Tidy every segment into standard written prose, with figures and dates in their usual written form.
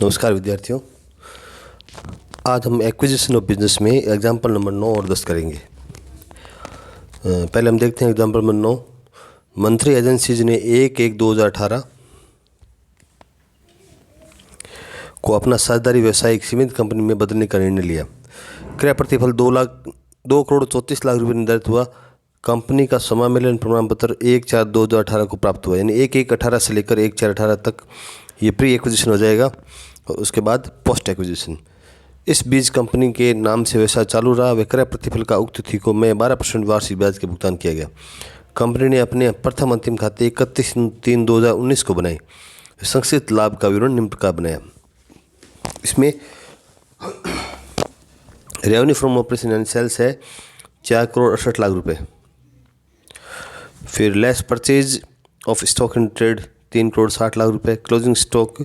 नमस्कार विद्यार्थियों। आज हम एक्विजिशन ऑफ बिजनेस में एग्जाम्पल नंबर 9 और 10 करेंगे। पहले हम देखते हैं एग्जाम्पल नंबर 9। मंथली एजेंसीज ने 1/1/2018 को अपना साझेदारी व्यवसाय एक सीमित कंपनी में बदलने का निर्णय लिया। क्रय प्रतिफल 2,34,00,000 रुपये निर्धारित हुआ। कंपनी का समामेलन प्रमाण पत्र 1/4/2018 को प्राप्त हुआ। यानी 1/1/18 से लेकर 1/4/18 तक ये प्री एक्विजिशन हो जाएगा और उसके बाद पोस्ट एक्विजिशन। इस बीच कंपनी के नाम से व्यवसाय चालू रहा। विक्रय प्रतिफल का उक्त तिथि को में 12% वार्षिक ब्याज के भुगतान किया गया। कंपनी ने अपने प्रथम अंतिम खाते 31/3/2019 को बनाए। संक्षिप्त लाभ का विवरण निम्न प्रकार बनाया। इसमें revenue from operation and sales है 4,68,00,000 रुपये। फिर less purchase of stock in trade 3,60,00,000 रुपये। क्लोजिंग स्टॉक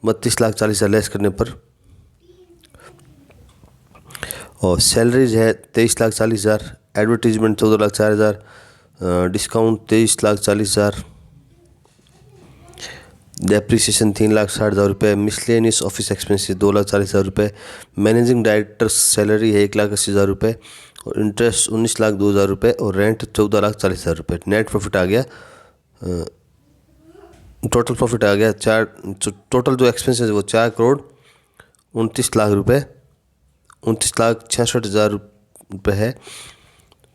32,40,000 लेस करने पर। और सैलरीज है 23,40,000। एडवर्टीजमेंट 14,04,000। डिस्काउंट 23,40,000। डेप्रिसिएशन 3,60,000 रुपये। मिसलेनियस ऑफिस एक्सपेंसेस 2,40,000 रुपये। मैनेजिंग डायरेक्टर सैलरी है 1,80,000 रुपये। और इंटरेस्ट 19,02,000 रुपये। और रेंट 14,40,000 रुपये। नेट प्रॉफिट आ गया, टोटल प्रॉफिट आ गया टोटल जो एक्सपेंसेस है वो 4,29,00,000 रुपये, 29,66,000 रुपये है।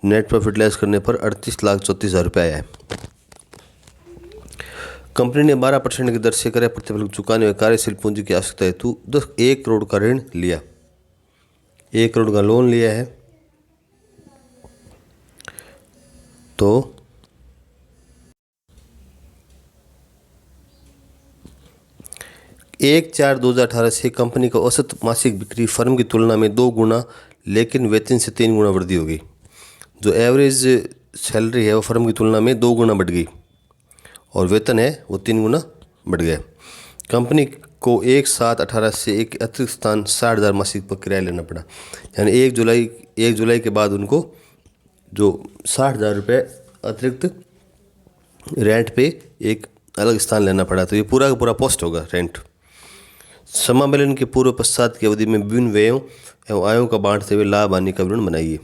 नेट प्रॉफिट लेस करने पर 38,34,000 रुपये आया है। कंपनी ने 12% की दर से क्रय प्रतिफल चुकाने और कार्यशील पूंजी की आवश्यकता हेतु 1 करोड़ का ऋण लिया। 1 करोड़ का लोन लिया है। तो 1/4/2018 से कंपनी का औसत मासिक बिक्री फर्म की तुलना में 2 गुना लेकिन वेतन से 3 गुना वृद्धि होगी। जो एवरेज सैलरी है वो फर्म की तुलना में 2 गुना बढ़ गई और वेतन है वो 3 गुना बढ़ गया। कंपनी को 1/7/18 से एक अतिरिक्त स्थान 60,000 मासिक पर किराया लेना पड़ा। यानी 1 जुलाई के बाद उनको जो 60,000 रुपये अतिरिक्त रेंट पे एक अलग स्थान लेना पड़ा। तो ये पूरा का पूरा पोस्ट होगा रेंट। समामेलन के पूर्व पश्चात की अवधि में विभिन्न व्ययों एवं आयों का बांटते हुए लाभ हानि का विवरण बनाइए।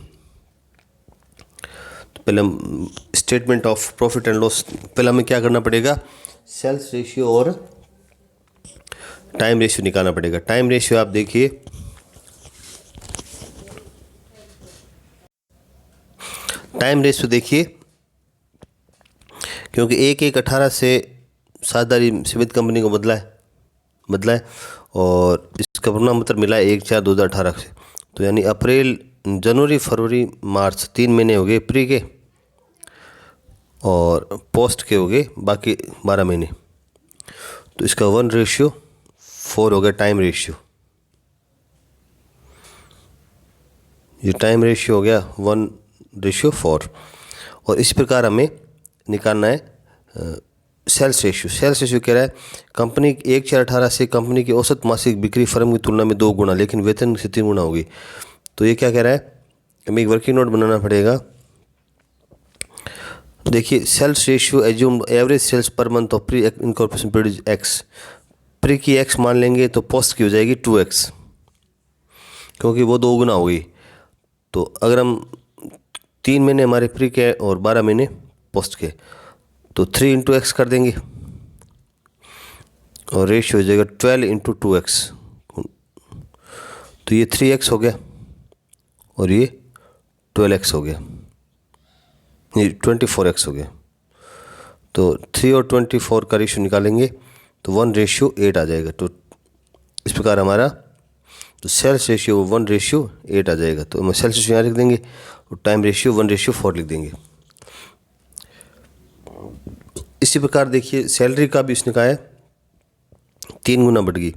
तो पहले हम statement of profit and loss, पहले हमें क्या करना पड़ेगा, सेल्स रेशियो और टाइम रेशियो निकालना पड़ेगा। टाइम रेशियो आप देखिए, टाइम रेशियो देखिए, क्योंकि 1/1/18 से साझेदारी सीमित कंपनी को बदला है और इसका प्रमाण पत्र मिला है 1/4/2018 से। तो यानी अप्रैल, जनवरी, फरवरी, मार्च 3 महीने हो गए प्री के और पोस्ट के हो गए बाकी 12 महीने। तो इसका 1/4 हो गया टाइम रेशियो। ये टाइम रेशियो हो गया 1/4। और इस प्रकार हमें निकालना है सेल्स रेशियो। सेल्स रेशियो कह रहा है कंपनी 1/4/18 से कंपनी की औसत मासिक बिक्री फर्म की तुलना में 2 गुना लेकिन वेतन से 3 गुना होगी। तो ये क्या कह रहा है, हमें एक वर्किंग नोट बनाना पड़ेगा। देखिए, sales ratio assume average sales per month of pre incorporation period X. Pre की एक्स मान लेंगे तो पोस्ट की हो जाएगी 2x, क्योंकि वो 2 गुना हो गई। तो अगर हम 3 महीने हमारे प्री के और 12 महीने पोस्ट के, तो 3 × x कर देंगे और रेशियो हो जाएगा 12 × 2x। तो ये 3x हो गया और ये 12x हो गया, ये 24x हो गया। तो 3 और 24 का रेशियो निकालेंगे तो 1/8 आ जाएगा। तो इस प्रकार हमारा तो सेल्स रेशियो 1/8 आ जाएगा। तो हम सेल्स रेशियो यहाँ लिख देंगे और टाइम रेशियो 1/4 लिख देंगे। इसी प्रकार देखिए, सैलरी का भी इसने कहा है 3 गुना बढ़ गई।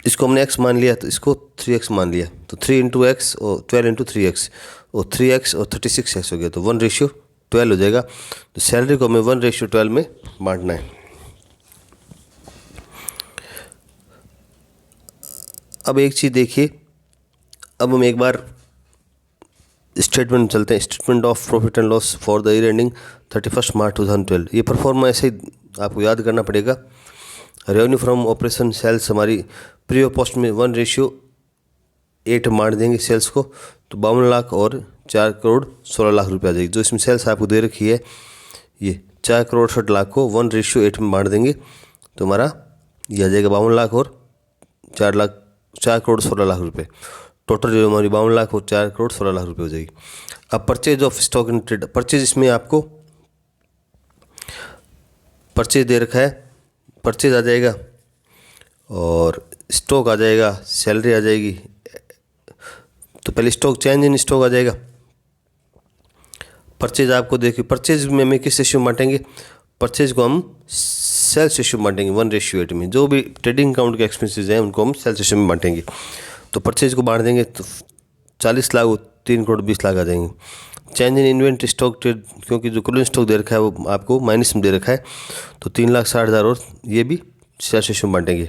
इसको हमने x मान लिया तो इसको 3x मान लिया। तो 3 × x और 12 × 3x और 3x और 36x हो गया। तो 1/12 हो जाएगा। तो सैलरी को हमें 1/12 में बांटना है। अब एक चीज़ देखिए, अब हम एक बार स्टेटमेंट चलते हैं। Statement of profit and loss for the year ending 31 मार्च 2012। ये परफॉर्मा ऐसे ही आपको याद करना पड़ेगा। रेवेन्यू फ्रॉम ऑपरेशन सेल्स हमारी प्री और पोस्ट में 1:8 मार देंगे सेल्स को, तो 52 लाख और 4,16,00,000 रुपये आ जाएगी। जो इसमें सेल्स आपको दे रखी है ये 4,68,00,000 को 1:8 में मार देंगे तो हमारा ये आ जाएगा 52 लाख और 4,16,00,000 रुपये। टोटल जो हमारी 52 लाख और 4,16,00,000 रुपये हो जाएगी। अब purchase of stock in trade, purchase इसमें आपको परचेज दे रखा है, परचेज आ जाएगा और स्टॉक आ जाएगा, सैलरी आ जाएगी। तो पहले स्टॉक चेंज इन स्टॉक आ जाएगा। परचेज आपको देखिए, परचेज में हमें किस रेशियो में बांटेंगे, परचेज को हम सेल्स रेशियो में बांटेंगे 1:8 में। जो भी ट्रेडिंग अकाउंट के एक्सपेंसेस हैं उनको हम सेल्स रेशियो में बांटेंगे। तो परचेज को बांट देंगे तो 40 लाख 3,20,00,000 आ जाएंगे। Change in inventory stock trade, क्योंकि जो क्लोजिंग स्टॉक दे रखा है वो आपको माइनस में दे रखा है, तो 3,60,000 और ये भी सेल्स रेशियो में बांटेंगे।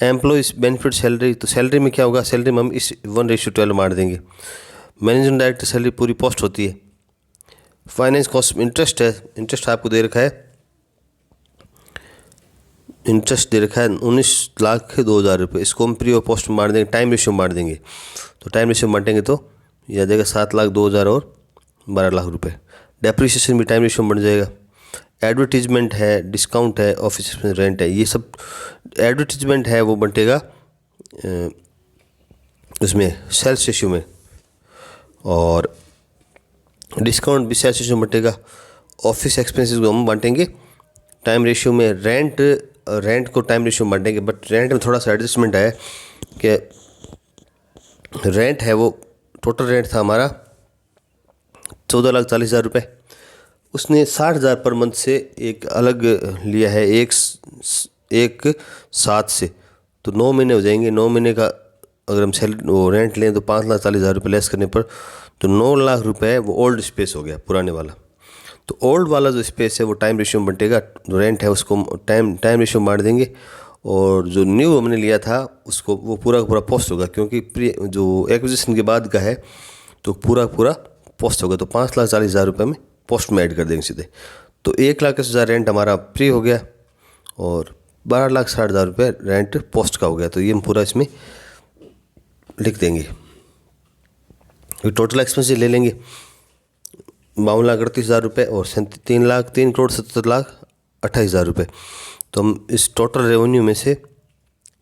एम्प्लॉइज बेनिफिट सैलरी, तो सैलरी में क्या होगा, सैलरी में हम इस 1:12 मार देंगे। मैनेजिंग डायरेक्टर सैलरी पूरी पोस्ट होती है। फाइनेंस कॉस्ट, इंटरेस्ट है, इंटरेस्ट आपको दे रखा है, इंटरेस्ट दे रखा है 19,02,000 रुपये। इसको हम प्री और पोस्ट में मार देंगे, टाइम रेशियो में मार देंगे। तो टाइम रेशियो में बांटेंगे तो यह आ जाएगा 7,02,000 और 12 लाख रुपये। डेप्रिसिएशन भी टाइम रेशियो में बन जाएगा। एडवर्टीजमेंट है, डिस्काउंट है, ऑफिस में रेंट है, ये सब एडवर्टीजमेंट है वो बंटेगा उसमें सेल्स रेशियो में, और डिस्काउंट भी सेल्स रेशियो में बंटेगा। ऑफिस एक्सपेंसेस को हम बांटेंगे टाइम रेशियो में। रेंट को टाइम रेशियो में बांटेंगे, बट रेंट में थोड़ा सा एडजस्टमेंट है कि रेंट है वो टोटल रेंट था हमारा 14,40,000 रुपये, उसने 60,000 पर मंथ से एक अलग लिया है, एक 7 से, तो 9 महीने हो जाएंगे। 9 महीने का अगर हम वो रेंट लें तो 5,40,000 रुपये लेस करने पर तो 9 लाख रुपये वो ओल्ड स्पेस हो गया, पुराने वाला। तो ओल्ड वाला जो स्पेस है वो टाइम रेशियो में बंटेगा, जो रेंट है उसको टाइम रेशियो में बांट देंगे, और जो न्यू हमने लिया था उसको वो पूरा का पूरा पोस्ट होगा, क्योंकि जो एक्विजिशन के बाद का है तो पूरा पोस्ट होगा। तो 5,40,000 रुपये में पोस्ट में ऐड कर देंगे सीधे। तो 1,80,000 रेंट हमारा फ्री हो गया और 12,60,000 रुपये रेंट पोस्ट का हो गया। तो ये हम पूरा इसमें लिख देंगे। टोटल एक्सपेंसेस ले लेंगे 52,38,000 रुपये और 3,70,28,000 रुपये। तो हम इस टोटल रेवेन्यू में से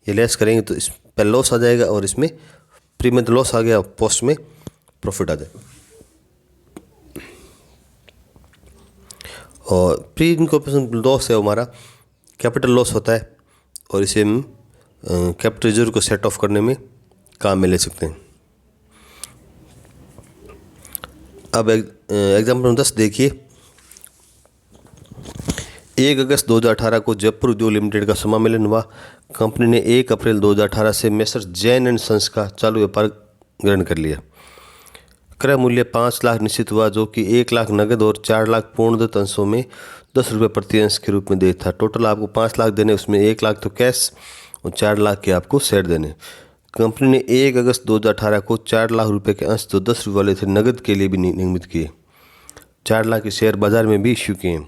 ये लेस करेंगे तो इस पर लॉस आ जाएगा, और इसमें प्री में तो लॉस आ गया, पोस्ट में प्रॉफिट आ जाएगा। और प्री इनकॉर्पोरेशन लॉस है हमारा कैपिटल लॉस होता है, और इसे हम कैपिटल रिजर्व को सेट ऑफ करने में काम में ले सकते हैं। अब एग्जाम्पल 10 देखिए। 1 अगस्त 2018 को जयपुर उद्योग लिमिटेड का समामेलन हुआ। कंपनी ने 1 अप्रैल 2018 से मेसर्स जैन एंड सन्स का चालू व्यापार ग्रहण कर लिया। क्रय मूल्य 5 लाख निश्चित हुआ, जो कि 1 लाख नगद और 4 लाख पूर्णदत्त अंशों में 10 रुपये प्रति अंश के रूप में दे था। टोटल आपको 5 लाख देने, उसमें 1 लाख तो कैश और 4 लाख के आपको शेयर देने। कंपनी ने 1 अगस्त 2018 को 4 लाख रुपए के अंश जो 10 रुपये वाले थे नगद के लिए भी निगमित किए। 4 लाख के शेयर बाजार में भी इश्यू किए।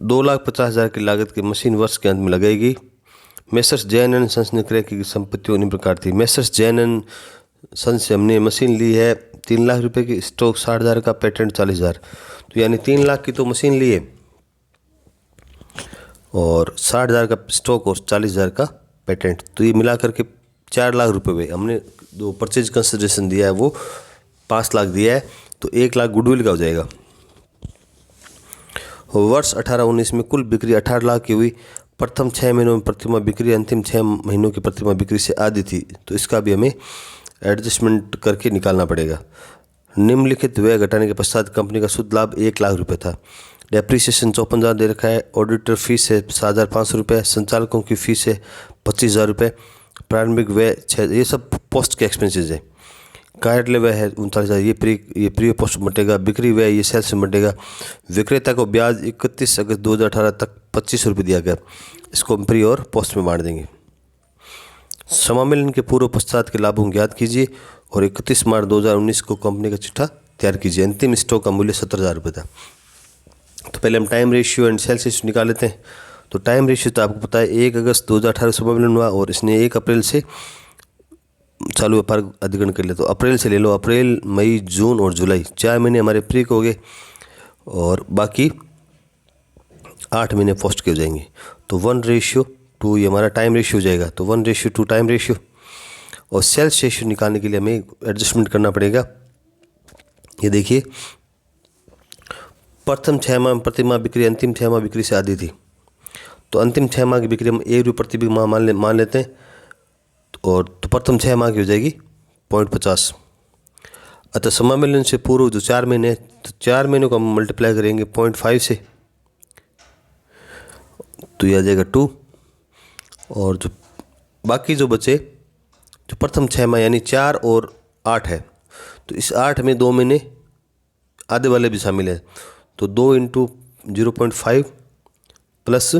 2,50,000 की लागत की मशीन वर्ष के अंत में लगाई गई। मेसर्स जैन एंड सन्स ने क्रय की संपत्तियों निम्न प्रकार थी। मेसर्स जैन एंड सन्स से हमने मशीन ली है 3 लाख रुपए की, स्टॉक 60,000 का, पेटेंट 40,000, तो यानी 3 लाख की तो मशीन ली है और 60,000 का स्टॉक और 40,000 का पेटेंट, तो ये मिला करके 4 लाख रुपए में हमने जो परचेज कंसिडरेशन दिया है वो 5 लाख दिया है, तो 1 लाख गुडविल का हो जाएगा। वर्ष 18-19 में कुल बिक्री 18 लाख की हुई। प्रथम 6 महीनों में प्रतिमा बिक्री अंतिम 6 महीनों की प्रतिमा बिक्री से आधी थी, तो इसका भी हमें एडजस्टमेंट करके निकालना पड़ेगा। निम्नलिखित व्यय घटाने के पश्चात कंपनी का शुद्ध लाभ 1 लाख रुपये था। डेप्रीसिएशन 54,000 दे रखा है। ऑडिटर फीस है 7,500 रुपये। संचालकों की फीस है 25,000 रुपये। प्रारंभिक व्यय 6, ये सब पोस्ट के एक्सपेंसेस है। कार्यालय व्यय है 39,000, ये प्री पोस्ट बटेगा। बिक्री व्यय ये सेल्स में बटेगा। विक्रेता को ब्याज 31 अगस्त 2018 तक 25 रुपये दिया गया, इसको प्री और पोस्ट में बांट देंगे। समामेलन के पूर्व पश्चात के लाभों को ज्ञात कीजिए और 31 मार्च 2019 को कंपनी का चिट्ठा तैयार कीजिए। अंतिम स्टॉक का मूल्य 70,000 रुपये था। तो पहले हम time ratio and sales ratio निकाल लेते हैं। तो टाइम रेशियो तो आपको पता है 1 अगस्त 2018 सुबह मिलन हुआ और इसने 1 अप्रैल से चालू व्यापार अधिग्रहण कर लिया। तो अप्रैल से ले लो, अप्रैल मई जून और जुलाई 4 महीने हमारे प्री हो गए और बाकी 8 महीने पोस्ट के हो जाएंगे। तो 1:2 ये हमारा टाइम रेशियो हो जाएगा। तो 1:2 टाइम रेशियो। और सेल्स रेशियो निकालने के लिए हमें एडजस्टमेंट करना पड़ेगा। ये देखिए, प्रथम 6 माह में प्रति माह बिक्री अंतिम 6 माह बिक्री से आधी थी। तो अंतिम 6 माह की बिक्री हम ₹1 प्रति माह मान लेते हैं और तो प्रथम 6 माह की हो जाएगी 0.50। अतः समामेलन से पूर्व जो 4 महीने, तो 4 महीनों को हम मल्टीप्लाई करेंगे 0.5 से, तो यह आ जाएगा 2। और जो बाकी जो बचे, जो प्रथम 6 माह यानी 4 और 8 है, तो इस 8 में 2 महीने आधे वाले भी शामिल है। तो 2 × 0.5 प्लस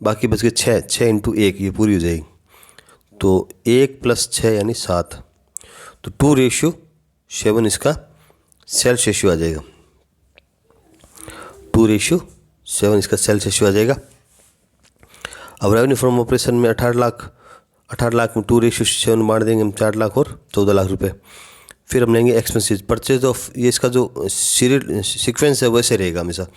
बाकी बच के 6 × 1 ये पूरी हो जाएगी। तो 1 + 6 यानी 7। तो 2:7 इसका सेल्स रेशियो आ जाएगा। 2:7 इसका सेल्स रेशियो आ जाएगा। अब रेवेन्यू फ्रॉम ऑपरेशन में 18 लाख में 2:7 बांट देंगे हम 4 लाख और 14 लाख रुपए। फिर हम लेंगे एक्सपेंसेस। परचेज ऑफ, ये इसका जो सीक्वेंस है वैसे रहेगा हमेशा।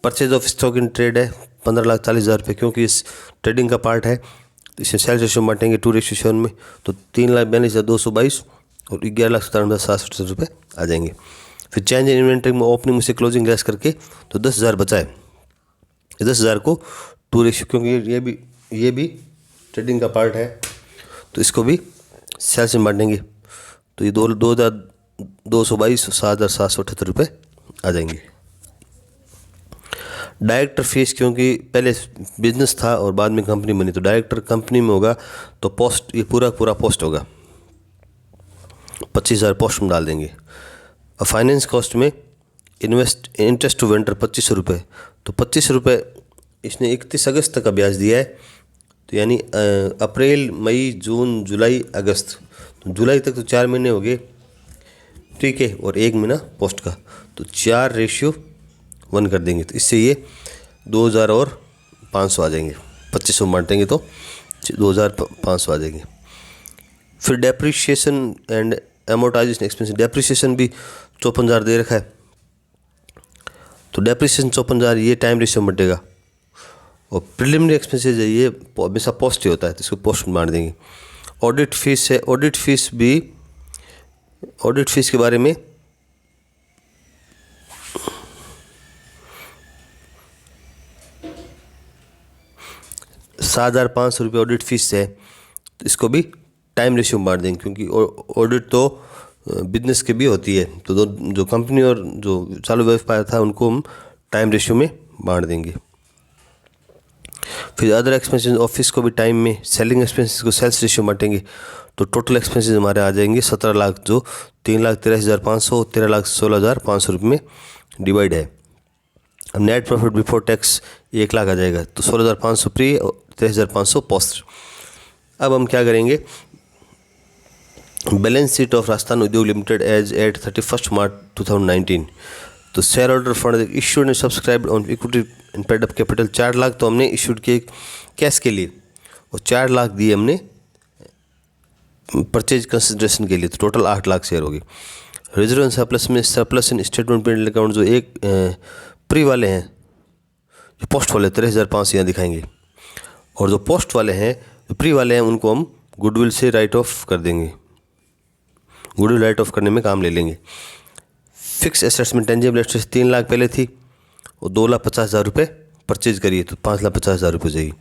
Purchase of stock in trade है 15,40,000 रुपये, क्योंकि इस ट्रेडिंग का पार्ट है। तो इसे सेल्स रेशियो बांटेंगे 2:7 में। तो 3,42,222 और 11,97,768 रुपये आ जाएंगे। फिर चेंज इन इन्वेंट्री में ओपनिंग में से क्लोजिंग लेस करके तो 10,000 बचा है। 10,000 को 2:, क्योंकि ये भी ट्रेडिंग का पार्ट है, तो इसको भी सेल्स में बांटेंगे। तो ये 2,222 और 7,778 रुपये आ जाएंगे। डायरेक्टर फीस, क्योंकि पहले बिजनेस था और बाद में कंपनी बनी, तो डायरेक्टर कंपनी में होगा तो पोस्ट, ये पूरा पोस्ट होगा, 25,000 पोस्ट में डाल देंगे। और फाइनेंस कॉस्ट में इंटरेस्ट टू वेंडर 2,500 रुपये। तो 2,500 रुपये इसने 31 अगस्त तक का ब्याज दिया है। तो यानी अप्रैल मई जून जुलाई अगस्त, तो जुलाई तक तो 4 महीने हो गए, ठीक है, और 1 महीना पोस्ट का। तो 4:1 कर देंगे। तो इससे ये 2,000 और 500 आ जाएंगे। 2,500 बांटेंगे तो 2,500 आ जाएंगे। फिर depreciation and amortisation expense, depreciation भी 54,000 दे रखा है। तो डेप्रिशिएशन 54,000 ये टाइम रेशियो में बटेगा। और प्रिलिमिनरी एक्सपेंसेस है, ये हमेशा पोस्ट ही होता है, तो इसको पोस्ट में बांट देंगे। ऑडिट फीस है, ऑडिट फीस के बारे में ₹7,500 ऑडिट फीस है। तो इसको भी टाइम रेशियो में बांट देंगे, क्योंकि ऑडिट तो बिजनेस के भी होती है। तो जो कंपनी और जो चालू व्यापार था उनको हम टाइम रेशियो में बांट देंगे। फिर अदर एक्सपेंसेस, ऑफिस को भी टाइम में, सेलिंग एक्सपेंसेस को सेल्स रेशियो बांटेंगे। तो टोटल एक्सपेंसेस हमारे आ जाएंगे 17 लाख, जो 3,83,500 13,16,500 रुपये में डिवाइड है। अब net profit before tax 1 lakh आ जाएगा। तो 16,500 प्री और 23,500 पोस्ट। अब हम क्या करेंगे, बैलेंस शीट ऑफ राजस्थान उद्योग लिमिटेड एज एट 31 मार्च 2019। तो share holder fund issued and subscribed on equity and paid up capital 4 lakh तो हमने इशूड किए कैश के लिए, और 4 लाख दिए हमने परचेज कंसिडरेशन के लिए। तो टोटल 8 लाख शेयर होगी। रिजर्व एंड सरप्लस में सरप्लस इन स्टेटमेंट पेड अकाउंट, जो एक प्री वाले हैं, जो पोस्ट वाले 23,500 यहाँ दिखाएंगे, और जो पोस्ट वाले हैं, जो प्री वाले हैं, उनको हम गुडविल से राइट ऑफ कर देंगे। गुडविल राइट ऑफ करने में काम ले लेंगे। फिक्स एसेट्स में टेंजिबल एसेट्स 3 लाख पहले थी और 2,50,000 रुपये परचेज करिए, तो 5,50,000 रुपये हो जाएगी।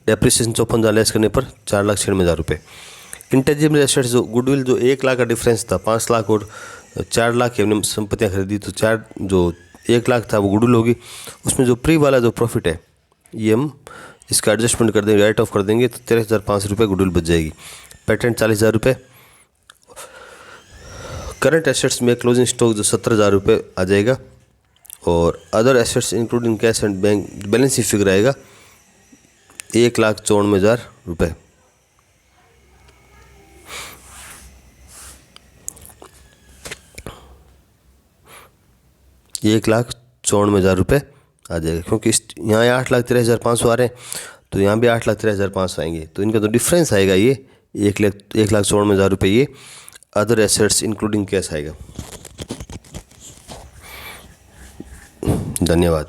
डेप्रिसिएशन 54,000 लेस करने पर 4,96,000 रुपये। इंटेंजिबल एसेट्स, जो गुडविल, जो 1 लाख का डिफरेंस था, 5 लाख और 4 लाख की हमने संपत्तियाँ खरीदी, तो 1 लाख था वो गुडविल होगी। उसमें जो प्री वाला जो प्रॉफिट है, ये हम इसका एडजस्टमेंट कर देंगे, राइट ऑफ कर देंगे, तो 13,500 रुपये गुडविल बच जाएगी। पेटेंट 40,000 रुपये। करंट एसेट्स में क्लोजिंग स्टॉक जो 17,000 रुपये आ जाएगा। और other assets including cash and bank balance sheet figure आएगा 1,94,000 रुपये। ₹1,94,000 रुपये आ जाएगा, क्योंकि यहाँ 8,13,500 आ रहे हैं, तो यहाँ भी 8,13,500 आएंगे, तो इनका तो डिफरेंस आएगा ये 1,54,000 रुपये, ये अदर एसेट्स इंक्लूडिंग कैश आएगा। धन्यवाद।